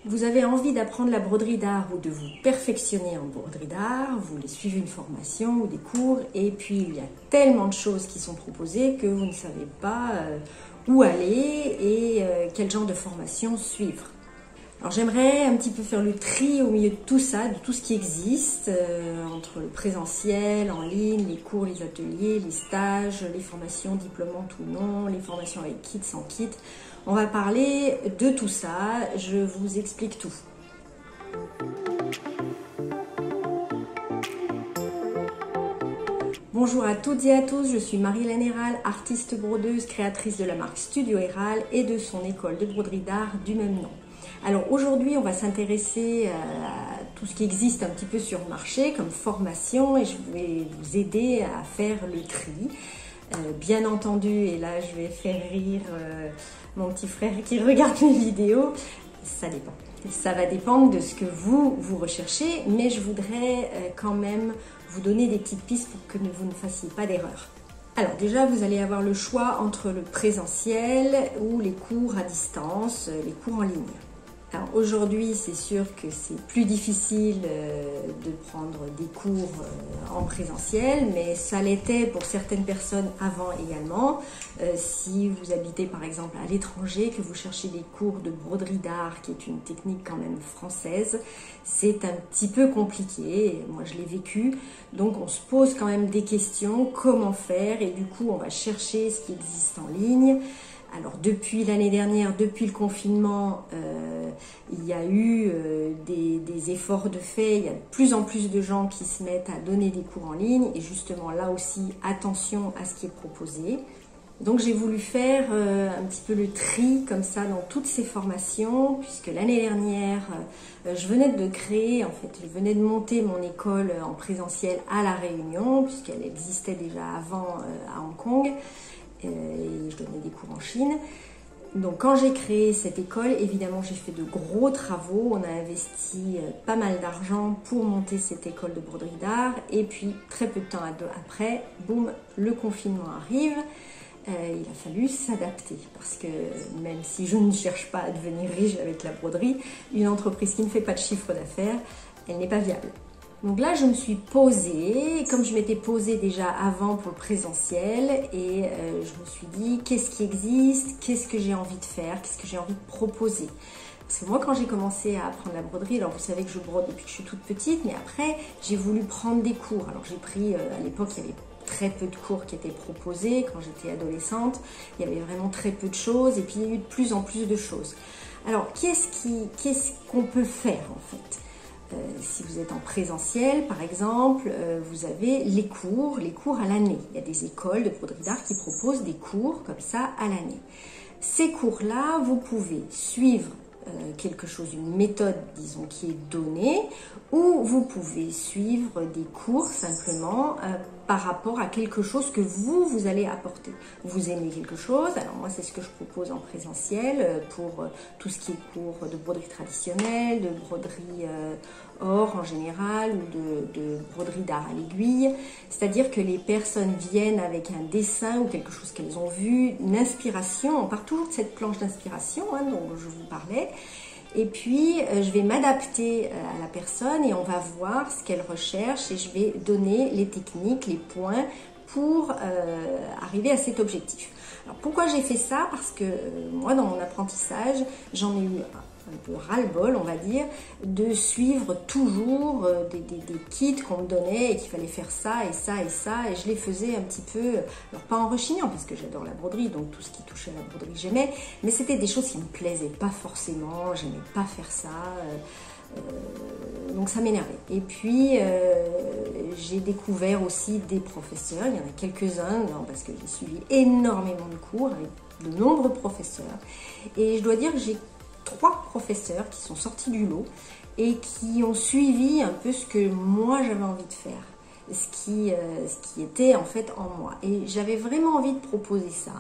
Vous avez envie d'apprendre la broderie d'art ou de vous perfectionner en broderie d'art, vous voulez suivre une formation ou des cours, et puis il y a tellement de choses qui sont proposées que vous ne savez pas où aller et quel genre de formation suivre. Alors j'aimerais un petit peu faire le tri au milieu de tout ça, de tout ce qui existe, entre le présentiel, en ligne, les cours, les ateliers, les stages, les formations diplômantes ou non, les formations avec kit, sans kit. On va parler de tout ça, je vous explique tout. Bonjour à toutes et à tous, je suis Marie-Hélène Héral, artiste brodeuse, créatrice de la marque Studio Héral et de son école de broderie d'art du même nom. Alors aujourd'hui, on va s'intéresser à tout ce qui existe un petit peu sur le marché comme formation et je vais vous aider à faire le tri. Bien entendu, et là je vais faire rire mon petit frère qui regarde mes vidéos, ça dépend. Ça va dépendre de ce que vous recherchez, mais je voudrais quand même vous donner des petites pistes pour que vous ne fassiez pas d'erreur. Alors déjà, vous allez avoir le choix entre le présentiel ou les cours à distance, les cours en ligne. Alors aujourd'hui, c'est sûr que c'est plus difficile de prendre des cours en présentiel, mais ça l'était pour certaines personnes avant également. Si vous habitez par exemple à l'étranger, que vous cherchez des cours de broderie d'art, qui est une technique quand même française, c'est un petit peu compliqué. Moi, je l'ai vécu, donc on se pose quand même des questions, comment faire, et du coup, on va chercher ce qui existe en ligne. Alors depuis l'année dernière, depuis le confinement, il y a eu des efforts de fait, il y a de plus en plus de gens qui se mettent à donner des cours en ligne et justement là aussi, attention à ce qui est proposé. Donc j'ai voulu faire un petit peu le tri comme ça dans toutes ces formations puisque l'année dernière, je venais de créer, en fait, je venais de monter mon école en présentiel à La Réunion puisqu'elle existait déjà avant à Hong Kong. Et je donnais des cours en Chine. Donc quand j'ai créé cette école, évidemment j'ai fait de gros travaux, on a investi pas mal d'argent pour monter cette école de broderie d'art et puis très peu de temps après, boum, le confinement arrive. Il a fallu s'adapter parce que même si je ne cherche pas à devenir riche avec la broderie, une entreprise qui ne fait pas de chiffre d'affaires, elle n'est pas viable. Donc là, je me suis posée, comme je m'étais posée déjà avant pour le présentiel, et je me suis dit, qu'est-ce qui existe, qu'est-ce que j'ai envie de faire, qu'est-ce que j'ai envie de proposer. Parce que moi, quand j'ai commencé à apprendre la broderie, alors vous savez que je brode depuis que je suis toute petite, mais après, j'ai voulu prendre des cours. Alors j'ai pris, à l'époque, il y avait très peu de cours qui étaient proposés. Quand j'étais adolescente, il y avait vraiment très peu de choses, et puis il y a eu de plus en plus de choses. Alors, qu'est-ce qu'on peut faire en fait ? Si vous êtes en présentiel, par exemple, vous avez les cours à l'année. Il y a des écoles de broderie d'art qui proposent des cours comme ça à l'année. Ces cours-là, vous pouvez suivre quelque chose, une méthode, disons, qui est donnée, ou vous pouvez suivre des cours simplement par rapport à quelque chose que vous allez apporter. Vous aimez quelque chose, alors moi c'est ce que je propose en présentiel pour tout ce qui est cours de broderie traditionnelle, de broderie or en général, ou de broderie d'art à l'aiguille. C'est-à-dire que les personnes viennent avec un dessin ou quelque chose qu'elles ont vu, une inspiration. On part toujours de cette planche d'inspiration dont je vous parlais. Et puis, je vais m'adapter à la personne et on va voir ce qu'elle recherche et je vais donner les techniques, les points pour arriver à cet objectif. Alors, pourquoi j'ai fait ça? Parce que moi, dans mon apprentissage, j'en ai eu un peu ras-le-bol, on va dire, de suivre toujours des kits qu'on me donnait et qu'il fallait faire ça et ça et ça, et je les faisais un petit peu, alors pas en rechignant parce que j'adore la broderie, donc tout ce qui touchait à la broderie j'aimais, mais c'était des choses qui me plaisaient pas forcément, j'aimais pas faire ça, donc ça m'énervait. Et puis j'ai découvert aussi des professeurs, il y en a quelques-uns, parce que j'ai suivi énormément de cours avec de nombreux professeurs, et je dois dire que j'ai 3 professeurs qui sont sortis du lot et qui ont suivi un peu ce que moi j'avais envie de faire, ce qui était en fait en moi. Et j'avais vraiment envie de proposer ça.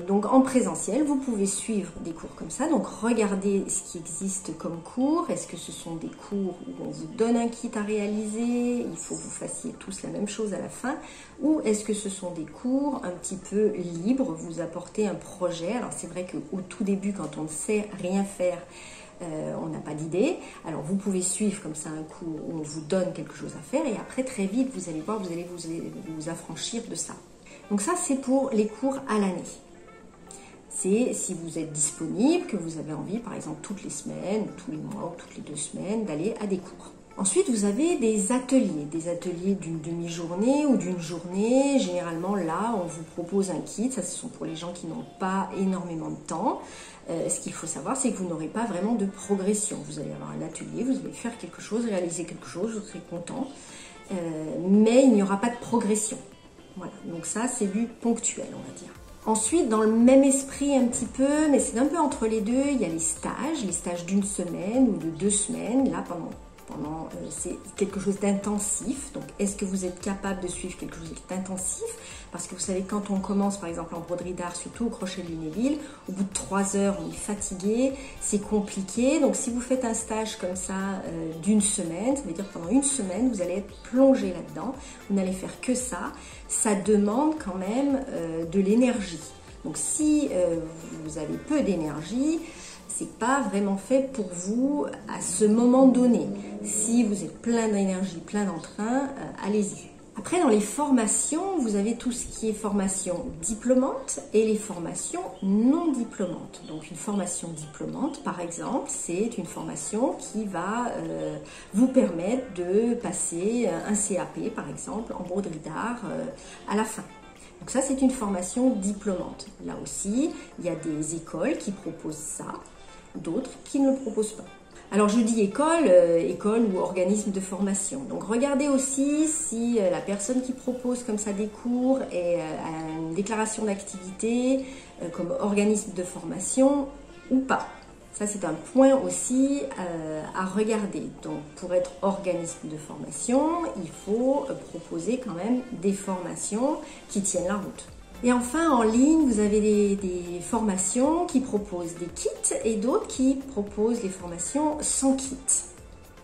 Donc en présentiel, vous pouvez suivre des cours comme ça, donc regardez ce qui existe comme cours. Est-ce que ce sont des cours où on vous donne un kit à réaliser, il faut que vous fassiez tous la même chose à la fin, ou est-ce que ce sont des cours un petit peu libres, vous apportez un projet. Alors c'est vrai qu'au tout début, quand on ne sait rien faire, on n'a pas d'idée. Alors vous pouvez suivre comme ça un cours où on vous donne quelque chose à faire et après très vite vous allez voir, vous allez vous affranchir de ça. Donc ça c'est pour les cours à l'année. C'est si vous êtes disponible, que vous avez envie par exemple toutes les semaines, tous les mois ou toutes les 2 semaines d'aller à des cours. Ensuite, vous avez des ateliers d'une demi-journée ou d'une journée. Généralement, là, on vous propose un kit. Ça, ce sont pour les gens qui n'ont pas énormément de temps. Ce qu'il faut savoir, c'est que vous n'aurez pas vraiment de progression. Vous allez avoir un atelier, vous allez faire quelque chose, réaliser quelque chose, vous serez content. Mais il n'y aura pas de progression. Voilà, donc ça, c'est du ponctuel, on va dire. Ensuite, dans le même esprit un petit peu, mais c'est un peu entre les deux, il y a les stages d'1 semaine ou de 2 semaines. Là, pendant c'est quelque chose d'intensif. Donc, est-ce que vous êtes capable de suivre quelque chose d'intensif? Parce que vous savez, quand on commence, par exemple, en broderie d'art, surtout au crochet de Lunéville, au bout de 3 heures, on est fatigué, c'est compliqué. Donc, si vous faites un stage comme ça d'1 semaine, ça veut dire pendant 1 semaine, vous allez être plongé là-dedans. Vous n'allez faire que ça. Ça demande quand même de l'énergie. Donc, si vous avez peu d'énergie, c'est pas vraiment fait pour vous à ce moment donné. Si vous êtes plein d'énergie, plein d'entrain, allez-y. Après, dans les formations, vous avez tout ce qui est formation diplômante et les formations non diplômantes. Donc, une formation diplômante, par exemple, c'est une formation qui va vous permettre de passer un CAP, par exemple, en broderie d'art à la fin. Donc ça, c'est une formation diplômante. Là aussi, il y a des écoles qui proposent ça, d'autres qui ne le proposent pas. Alors je dis école ou organisme de formation. Donc regardez aussi si la personne qui propose comme ça des cours a une déclaration d'activité comme organisme de formation ou pas. Ça c'est un point aussi à regarder. Donc pour être organisme de formation, il faut proposer quand même des formations qui tiennent la route. Et enfin, en ligne, vous avez des formations qui proposent des kits et d'autres qui proposent les formations sans kit.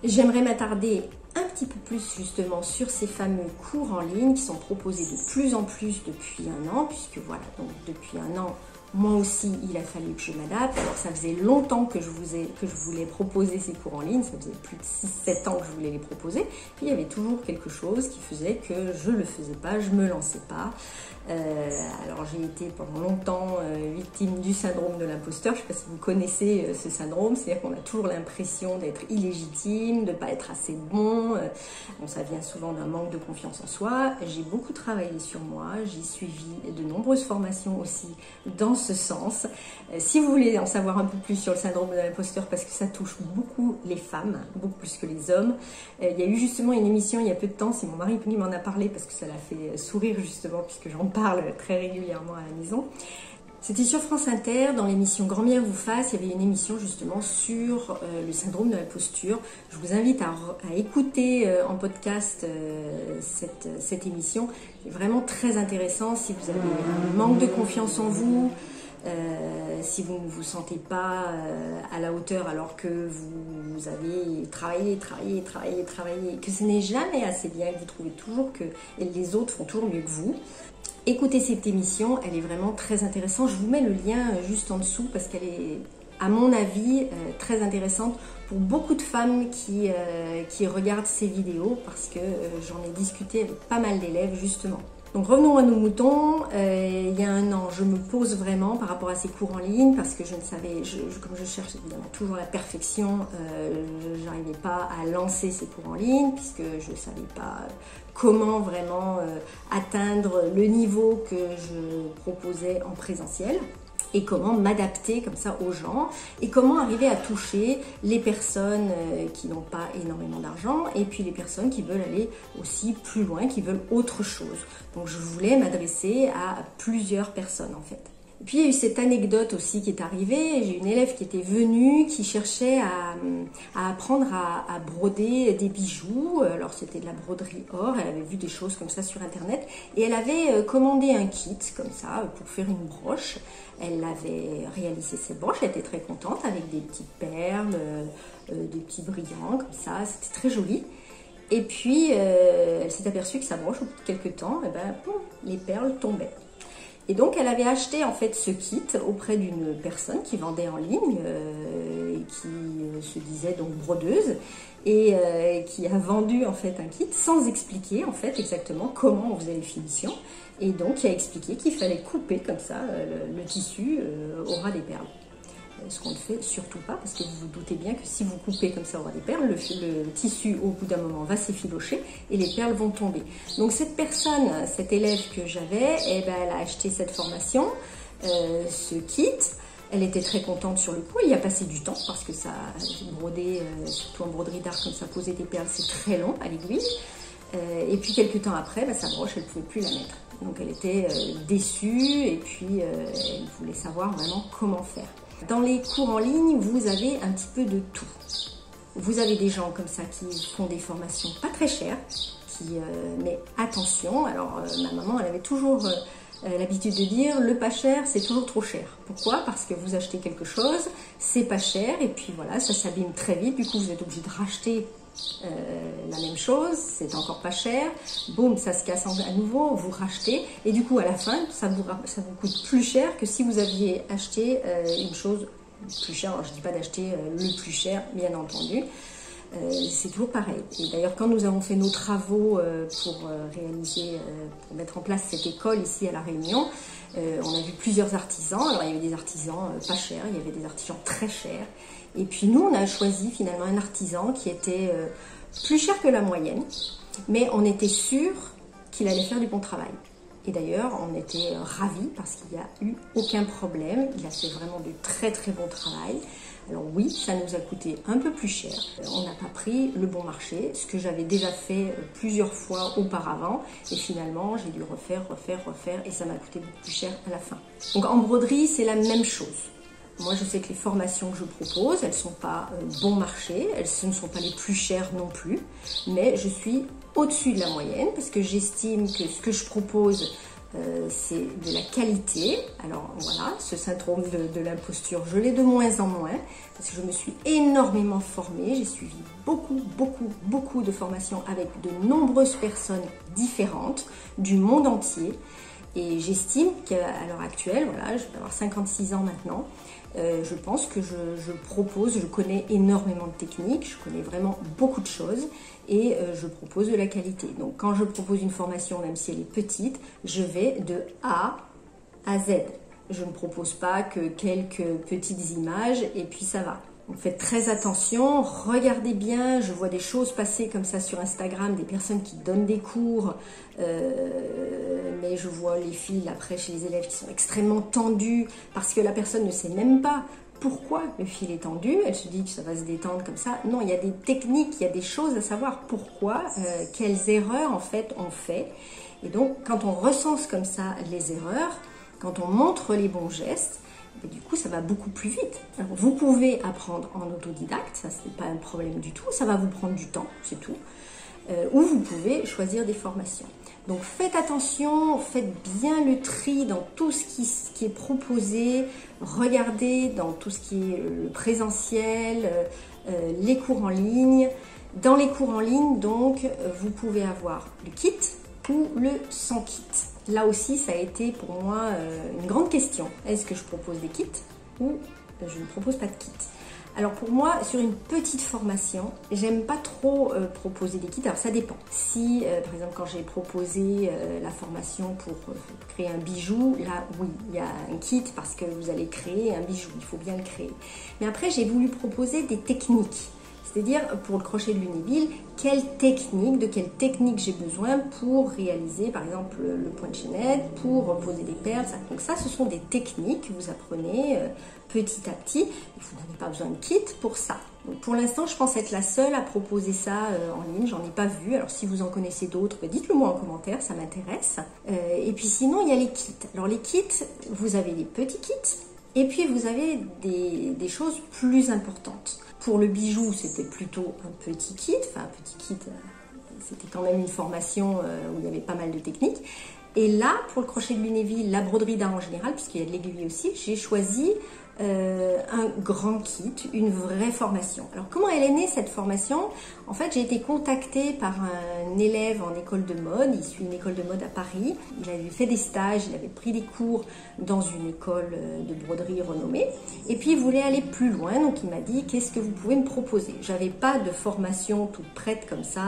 J'aimerais m'attarder un petit peu plus justement sur ces fameux cours en ligne qui sont proposés de plus en plus depuis 1 an, puisque voilà, donc depuis 1 an, moi aussi, il a fallu que je m'adapte. Alors, ça faisait longtemps que je voulais proposer ces cours en ligne. Ça faisait plus de 6-7 ans que je voulais les proposer. Puis, il y avait toujours quelque chose qui faisait que je ne le faisais pas, je ne me lançais pas. Alors, j'ai été pendant longtemps victime du syndrome de l'imposteur. Je ne sais pas si vous connaissez ce syndrome. C'est-à-dire qu'on a toujours l'impression d'être illégitime, de ne pas être assez bon. Bon, ça vient souvent d'un manque de confiance en soi. J'ai beaucoup travaillé sur moi. J'ai suivi de nombreuses formations aussi dans ce sens. Si vous voulez en savoir un peu plus sur le syndrome de l'imposteur, parce que ça touche beaucoup les femmes, beaucoup plus que les hommes, il y a eu justement une émission il y a peu de temps, c'est mon mari qui m'en a parlé parce que ça l'a fait sourire justement, puisque j'en parle très régulièrement à la maison. C'était sur France Inter, dans l'émission Grand bien vous fasse, il y avait une émission justement sur le syndrome de l'imposture. Je vous invite à écouter en podcast cette émission. C'est vraiment très intéressant si vous avez un manque de confiance en vous, si vous ne vous sentez pas à la hauteur alors que vous avez travaillé, que ce n'est jamais assez bien, que vous trouvez toujours que les autres font toujours mieux que vous. Écoutez cette émission, elle est vraiment très intéressante. Je vous mets le lien juste en dessous parce qu'elle est, à mon avis, très intéressante pour beaucoup de femmes qui regardent ces vidéos parce que j'en ai discuté avec pas mal d'élèves justement. Donc revenons à nos moutons. Il y a 1 an, je me pose vraiment par rapport à ces cours en ligne parce que je ne savais, comme je cherche évidemment toujours la perfection, je n'arrivais pas à lancer ces cours en ligne puisque je ne savais pas comment vraiment atteindre le niveau que je proposais en présentiel. Et comment m'adapter comme ça aux gens et comment arriver à toucher les personnes qui n'ont pas énormément d'argent et puis les personnes qui veulent aller aussi plus loin, qui veulent autre chose. Donc je voulais m'adresser à plusieurs personnes en fait. Et puis il y a eu cette anecdote aussi qui est arrivée. J'ai une élève qui était venue, qui cherchait à apprendre à broder des bijoux. Alors c'était de la broderie or, elle avait vu des choses comme ça sur internet et elle avait commandé un kit comme ça pour faire une broche. Elle avait réalisé cette broche, elle était très contente avec des petites perles, des petits brillants comme ça, c'était très joli. Et puis elle s'est aperçue que sa broche, au bout de quelques temps, les perles tombaient. Et donc elle avait acheté en fait ce kit auprès d'une personne qui vendait en ligne et qui se disait donc brodeuse et qui a vendu en fait un kit sans expliquer en fait exactement comment on faisait les finitions. Et donc il a expliqué qu'il fallait couper comme ça le tissu au ras des perles. Ce qu'on ne fait surtout pas, parce que vous vous doutez bien que si vous coupez comme ça au ras des perles, le tissu au bout d'un moment va s'effilocher et les perles vont tomber. Donc cette personne, cette élève que j'avais, eh ben, elle a acheté cette formation, ce kit. Elle était très contente sur le coup, elle y a passé du temps parce que ça broder, surtout en broderie d'art comme ça, poser des perles, c'est très long à l'aiguille. Et puis quelques temps après, sa broche, elle ne pouvait plus la mettre. Donc elle était déçue et puis elle voulait savoir vraiment comment faire. Dans les cours en ligne, vous avez un petit peu de tout. Vous avez des gens comme ça qui font des formations pas très chères, mais attention, alors ma maman, elle avait toujours l'habitude de dire le pas cher, c'est toujours trop cher. Pourquoi? Parce que vous achetez quelque chose, c'est pas cher, et puis voilà, ça s'abîme très vite, du coup vous êtes obligé de racheter la même chose, c'est encore pas cher, boum, ça se casse à nouveau, vous rachetez, et du coup à la fin, ça vous coûte plus cher que si vous aviez acheté une chose plus chère. Alors je dis pas d'acheter le plus cher, bien entendu, c'est toujours pareil. Et d'ailleurs, quand nous avons fait nos travaux pour mettre en place cette école ici à La Réunion, on a vu plusieurs artisans. Alors il y avait des artisans pas chers, il y avait des artisans très chers. Et puis nous, on a choisi finalement un artisan qui était plus cher que la moyenne, mais on était sûr qu'il allait faire du bon travail. Et d'ailleurs, on était ravis parce qu'il n'y a eu aucun problème. Il a fait vraiment du très très bon travail. Alors oui, ça nous a coûté un peu plus cher. On n'a pas pris le bon marché, ce que j'avais déjà fait plusieurs fois auparavant. Et finalement, j'ai dû refaire, et ça m'a coûté beaucoup plus cher à la fin. Donc en broderie, c'est la même chose. Moi, je sais que les formations que je propose, elles ne sont pas bon marché, ce ne sont pas les plus chères non plus, mais je suis au-dessus de la moyenne parce que j'estime que ce que je propose, c'est de la qualité. Alors voilà, ce syndrome de l'imposture, je l'ai de moins en moins parce que je me suis énormément formée. J'ai suivi beaucoup de formations avec de nombreuses personnes différentes du monde entier. Et j'estime qu'à l'heure actuelle, voilà, je vais avoir 56 ans maintenant, je pense que je connais énormément de techniques, je connais vraiment beaucoup de choses et je propose de la qualité. Donc quand je propose une formation, même si elle est petite, je vais de A à Z. Je ne propose pas que quelques petites images et puis ça va. Donc faites très attention, regardez bien, je vois des choses passer comme ça sur Instagram, des personnes qui donnent des cours, mais je vois les filles après chez les élèves qui sont extrêmement tendues parce que la personne ne sait même pas pourquoi le fil est tendu, elle se dit que ça va se détendre comme ça. Non, il y a des techniques, il y a des choses à savoir pourquoi, quelles erreurs en fait on fait. Et donc quand on recense comme ça les erreurs, quand on montre les bons gestes, et du coup, ça va beaucoup plus vite. Alors, vous pouvez apprendre en autodidacte, ça c'est pas un problème du tout, ça va vous prendre du temps, c'est tout. Ou vous pouvez choisir des formations. Donc faites attention, faites bien le tri dans tout ce qui est proposé, regardez dans tout ce qui est le présentiel, les cours en ligne. Dans les cours en ligne, donc, vous pouvez avoir le kit ou le sans kit. Là aussi, ça a été pour moi une grande question. Est-ce que je propose des kits ou je ne propose pas de kits? Alors pour moi, sur une petite formation, j'aime pas trop proposer des kits. Alors ça dépend. Si, par exemple, quand j'ai proposé la formation pour créer un bijou, là, oui, il y a un kit parce que vous allez créer un bijou. Il faut bien le créer. Mais après, j'ai voulu proposer des techniques. C'est-à-dire, pour le crochet de Lunéville, de quelle technique j'ai besoin pour réaliser, par exemple, le point de chaînette, pour poser des perles. Donc ça, ce sont des techniques que vous apprenez petit à petit. Vous n'avez pas besoin de kit pour ça. Donc pour l'instant, je pense être la seule à proposer ça en ligne. J'en ai pas vu. Alors si vous en connaissez d'autres, dites-le moi en commentaire, ça m'intéresse. Et puis sinon, il y a les kits. Alors les kits, vous avez des petits kits. Et puis vous avez des choses plus importantes. Pour le bijou, c'était plutôt un petit kit. Enfin, un petit kit, c'était quand même une formation où il y avait pas mal de techniques. Et là, pour le crochet de Lunéville, la broderie d'art en général, puisqu'il y a de l'aiguille aussi, j'ai choisi un grand kit, une vraie formation. Alors comment elle est née cette formation? En fait, j'ai été contactée par un élève en école de mode, il suit une école de mode à Paris, il avait fait des stages, il avait pris des cours dans une école de broderie renommée, et puis il voulait aller plus loin, donc il m'a dit qu'est-ce que vous pouvez me proposer? J'avais pas de formation toute prête comme ça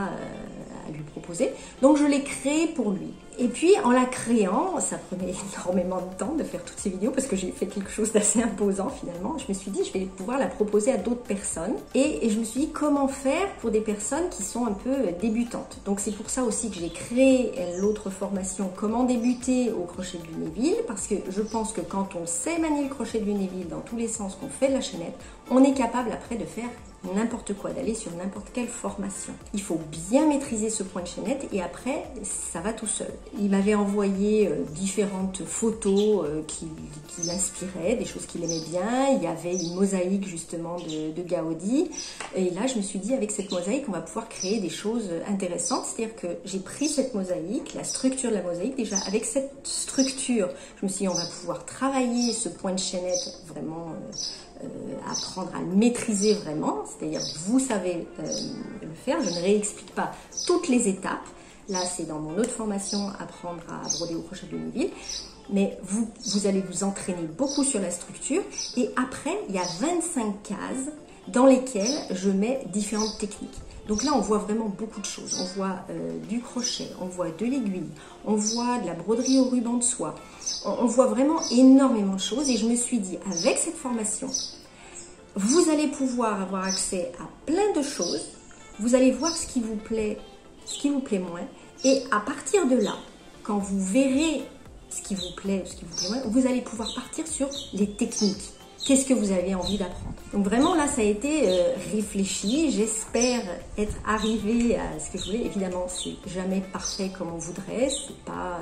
à lui proposer, donc je l'ai créée pour lui. Et puis en la créant, ça prenait énormément de temps de faire toutes ces vidéos parce que j'ai fait quelque chose d'assez imposant finalement. Je me suis dit je vais pouvoir la proposer à d'autres personnes et je me suis dit comment faire pour des personnes qui sont un peu débutantes. Donc c'est pour ça aussi que j'ai créé l'autre formation comment débuter au crochet de Lunéville, parce que je pense que quand on sait manier le crochet de Lunéville dans tous les sens, qu'on fait de la chaînette, on est capable après de faire n'importe quoi, d'aller sur n'importe quelle formation. Il faut bien maîtriser ce point de chaînette et après ça va tout seul. Il m'avait envoyé différentes photos qui l'inspiraient, des choses qu'il aimait bien. Il y avait une mosaïque justement de Gaudi et là je me suis dit avec cette mosaïque on va pouvoir créer des choses intéressantes, c'est-à-dire que j'ai pris cette mosaïque, la structure de la mosaïque, déjà avec cette structure je me suis dit on va pouvoir travailler ce point de chaînette vraiment apprendre à le maîtriser vraiment, c'est-à-dire vous savez le faire, je ne réexplique pas toutes les étapes, là c'est dans mon autre formation apprendre à broder au crochet de Lunéville, mais vous allez vous entraîner beaucoup sur la structure et après il y a 25 cases dans lesquelles je mets différentes techniques. Donc là, on voit vraiment beaucoup de choses. On voit du crochet, on voit de l'aiguille, on voit de la broderie au ruban de soie. On voit vraiment énormément de choses et je me suis dit, avec cette formation, vous allez pouvoir avoir accès à plein de choses. Vous allez voir ce qui vous plaît moins. Et à partir de là, quand vous verrez ce qui vous plaît moins, vous allez pouvoir partir sur les techniques. Qu'est-ce que vous avez envie d'apprendre? Donc vraiment là ça a été réfléchi, j'espère être arrivée à ce que je voulais. Évidemment c'est jamais parfait comme on voudrait, c'est pas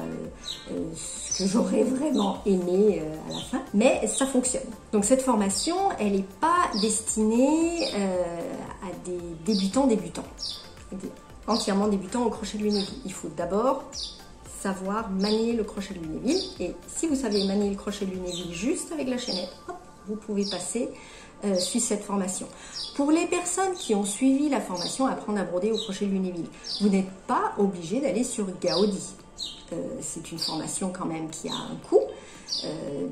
ce que j'aurais vraiment aimé à la fin, mais ça fonctionne. Donc cette formation elle n'est pas destinée à des débutants, entièrement débutants au crochet de Lunéville. Il faut d'abord savoir manier le crochet de Lunéville et si vous savez manier le crochet de Lunéville juste avec la chaînette, hop, vous pouvez passer sur cette formation. Pour les personnes qui ont suivi la formation Apprendre à broder au crochet de Lunéville, vous n'êtes pas obligé d'aller sur Gaudi. C'est une formation quand même qui a un coût,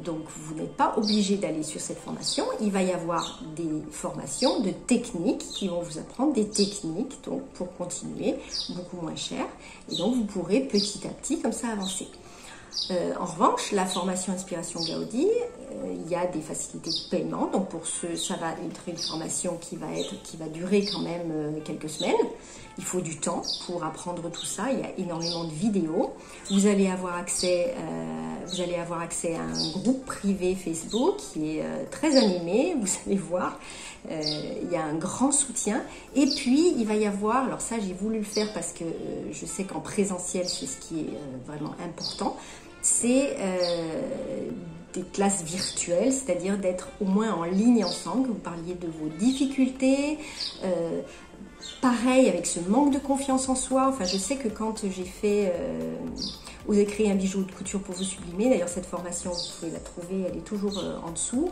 donc vous n'êtes pas obligé d'aller sur cette formation. Il va y avoir des formations de techniques qui vont vous apprendre des techniques donc pour continuer, beaucoup moins cher, et donc vous pourrez petit à petit comme ça avancer. En revanche, la formation Inspiration Gaudi, il y a des facilités de paiement. Donc pour ceux, ça va être une formation qui va durer quand même quelques semaines. Il faut du temps pour apprendre tout ça. Il y a énormément de vidéos. Vous allez avoir accès à un groupe privé Facebook qui est très animé. Vous allez voir, il y a un grand soutien. Et puis il va y avoir, alors ça j'ai voulu le faire parce que je sais qu'en présentiel c'est ce qui est vraiment important. C'est des classes virtuelles, c'est-à-dire d'être au moins en ligne ensemble, que vous parliez de vos difficultés, pareil avec ce manque de confiance en soi. Enfin, je sais que quand j'ai fait Osez créer un bijou de couture pour vous sublimer, d'ailleurs cette formation vous pouvez la trouver, elle est toujours en dessous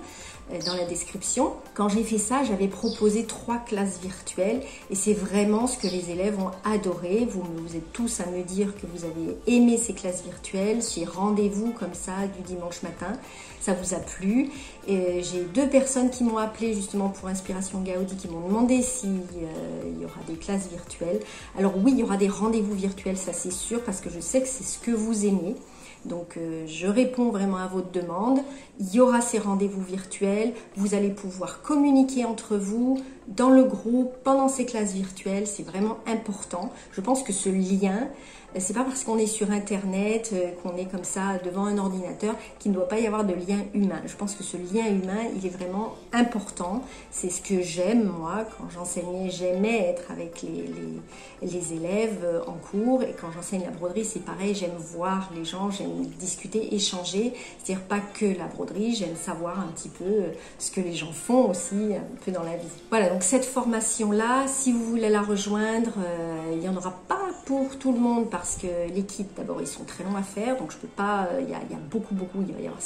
dans la description. Quand j'ai fait ça, j'avais proposé 3 classes virtuelles et c'est vraiment ce que les élèves ont adoré. Vous êtes tous à me dire que vous avez aimé ces classes virtuelles, ces rendez-vous comme ça du dimanche matin, ça vous a plu. J'ai 2 personnes qui m'ont appelé justement pour Inspiration Gaudi qui m'ont demandé s'il y aura des classes virtuelles. Alors oui, il y aura des rendez-vous virtuels, ça c'est sûr, parce que je sais que c'est ce que vous aimez. Donc je réponds vraiment à votre demande. Il y aura ces rendez-vous virtuels. Vous allez pouvoir communiquer entre vous dans le groupe pendant ces classes virtuelles. C'est vraiment important. Je pense que ce lien, c'est pas parce qu'on est sur internet, qu'on est comme ça devant un ordinateur, qu'il ne doit pas y avoir de lien humain. Je pense que ce lien humain, il est vraiment important. C'est ce que j'aime, moi. Quand j'enseignais, j'aimais être avec les élèves en cours. Et quand j'enseigne la broderie, c'est pareil. J'aime voir les gens, j'aime discuter, échanger. C'est-à-dire pas que la broderie, j'aime savoir un petit peu ce que les gens font aussi, un peu dans la vie. Voilà, donc cette formation-là, si vous voulez la rejoindre, il n'y en aura pas pour tout le monde parce que les kits, d'abord, ils sont très longs à faire, donc je peux pas, il y a beaucoup, il va y avoir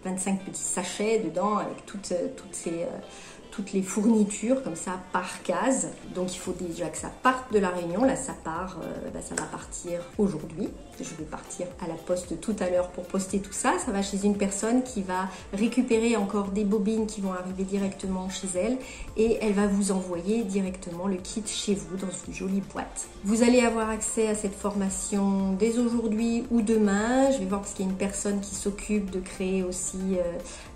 25 petits sachets dedans avec toutes les fournitures comme ça par case. Donc il faut déjà que ça parte de la réunion. Là ça part, ça va partir aujourd'hui. Je vais partir à la poste tout à l'heure pour poster tout ça. Ça va chez une personne qui va récupérer encore des bobines qui vont arriver directement chez elle et elle va vous envoyer directement le kit chez vous dans une jolie boîte. Vous allez avoir accès à cette formation dès aujourd'hui ou demain. Je vais voir parce qu'il y a une personne qui s'occupe de créer aussi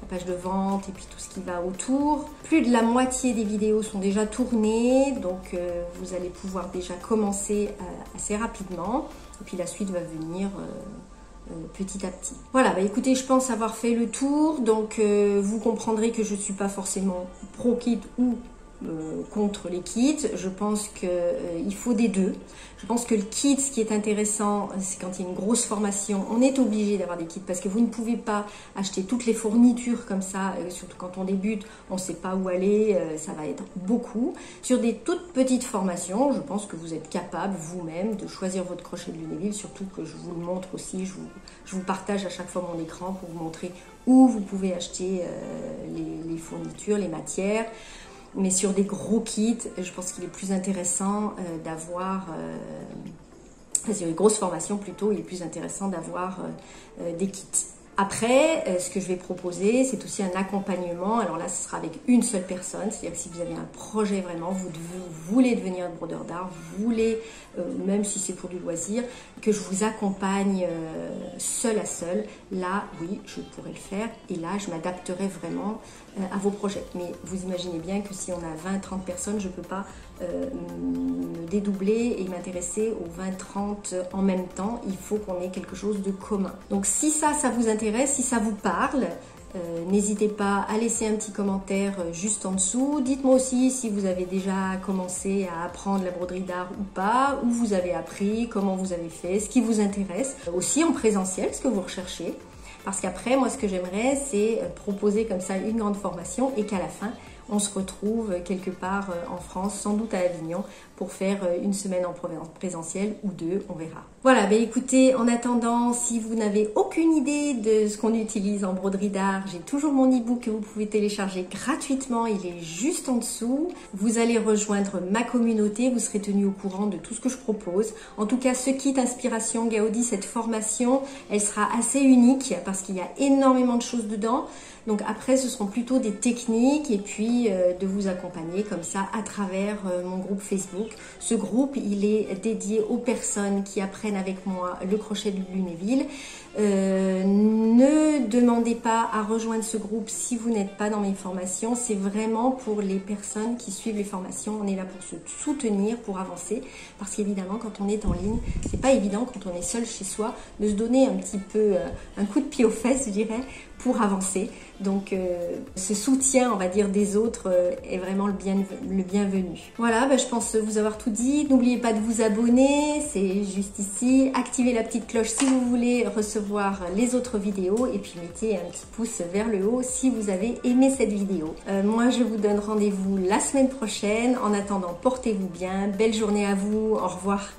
la page de vente et puis tout ce qui va autour. Plus de la moitié des vidéos sont déjà tournées, donc vous allez pouvoir déjà commencer assez rapidement. Et puis la suite va venir petit à petit. Voilà, écoutez, je pense avoir fait le tour. Donc vous comprendrez que je ne suis pas forcément pro-kit ou contre les kits. Je pense qu'il faut des deux. Je pense que le kit, ce qui est intéressant, c'est quand il y a une grosse formation, on est obligé d'avoir des kits parce que vous ne pouvez pas acheter toutes les fournitures comme ça, surtout quand on débute, on ne sait pas où aller, ça va être beaucoup. Sur des toutes petites formations, je pense que vous êtes capable vous-même de choisir votre crochet de Lunéville, surtout que je vous le montre aussi, je vous partage à chaque fois mon écran pour vous montrer où vous pouvez acheter les fournitures, les matières. Mais sur des gros kits, je pense qu'il est plus intéressant d'avoir, sur les grosses formations plutôt, il est plus intéressant d'avoir des kits. Après, ce que je vais proposer, c'est aussi un accompagnement. Alors là, ce sera avec une seule personne. C'est-à-dire que si vous avez un projet vraiment, vous voulez devenir un brodeur d'art, vous voulez, même si c'est pour du loisir, que je vous accompagne seul à seul, là, oui, je pourrais le faire. Et là, je m'adapterai vraiment à vos projets. Mais vous imaginez bien que si on a 20-30 personnes, je ne peux pas me dédoubler et m'intéresser aux 20-30 en même temps. Il faut qu'on ait quelque chose de commun. Donc si ça vous intéresse, si ça vous parle, n'hésitez pas à laisser un petit commentaire juste en dessous. Dites-moi aussi si vous avez déjà commencé à apprendre la broderie d'art ou pas, où vous avez appris, comment vous avez fait, ce qui vous intéresse. Aussi en présentiel, ce que vous recherchez. Parce qu'après, moi, ce que j'aimerais, c'est proposer comme ça une grande formation et qu'à la fin, on se retrouve quelque part en France, sans doute à Avignon, pour faire une semaine en présentiel ou deux, on verra. Voilà, écoutez, en attendant, si vous n'avez aucune idée de ce qu'on utilise en broderie d'art, j'ai toujours mon e-book que vous pouvez télécharger gratuitement, il est juste en dessous. Vous allez rejoindre ma communauté, vous serez tenu au courant de tout ce que je propose. En tout cas, ce kit Inspiration Gaudi, cette formation, elle sera assez unique parce qu'il y a énormément de choses dedans. Donc après, ce seront plutôt des techniques et puis de vous accompagner comme ça à travers mon groupe Facebook. Ce groupe, il est dédié aux personnes qui apprennent avec moi le crochet de Lunéville. Ne demandez pas à rejoindre ce groupe si vous n'êtes pas dans mes formations. C'est vraiment pour les personnes qui suivent les formations. On est là pour se soutenir, pour avancer. Parce qu'évidemment, quand on est en ligne, c'est pas évident quand on est seul chez soi de se donner un petit peu un coup de pied aux fesses, je dirais, pour avancer. Donc ce soutien, on va dire, des autres est vraiment le bienvenu. Voilà, je pense vous avoir tout dit. N'oubliez pas de vous abonner, c'est juste ici. Activez la petite cloche si vous voulez recevoir les autres vidéos. Et puis mettez un petit pouce vers le haut si vous avez aimé cette vidéo. Moi, je vous donne rendez-vous la semaine prochaine. En attendant, portez-vous bien. Belle journée à vous. Au revoir.